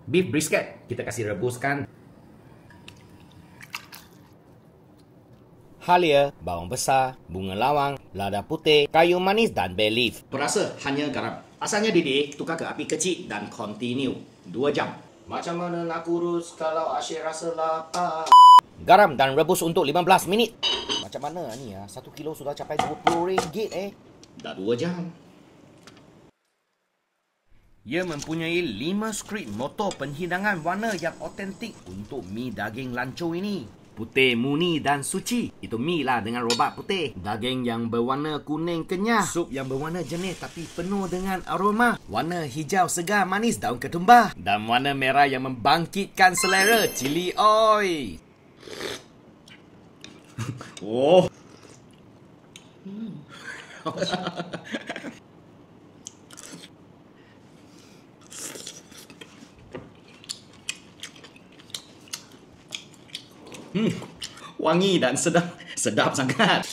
beef brisket kita kasih rebuskan. Halia, bawang besar, bunga lawang, lada putih, kayu manis dan bay leaf. Perasa hanya garam. Asalnya didih, tukar ke api kecil dan continue 2 jam. Macam mana nak kurus kalau Asyik rasa lapar? Garam dan rebus untuk 15 minit. Macam mana ni ya? 1 kilo sudah capai RM20 Dah 2 jam. Ia mempunyai 5 skrip motor penghidangan warna yang otentik untuk mi daging lancur ini. Putih, murni dan suci. Itu mi lah dengan robak putih. Daging yang berwarna kuning kenyal. Sup yang berwarna jernih tapi penuh dengan aroma. Warna hijau segar manis daun ketumbar. Dan warna merah yang membangkitkan selera cili oil. Oh. Wangi dan sedap sangat.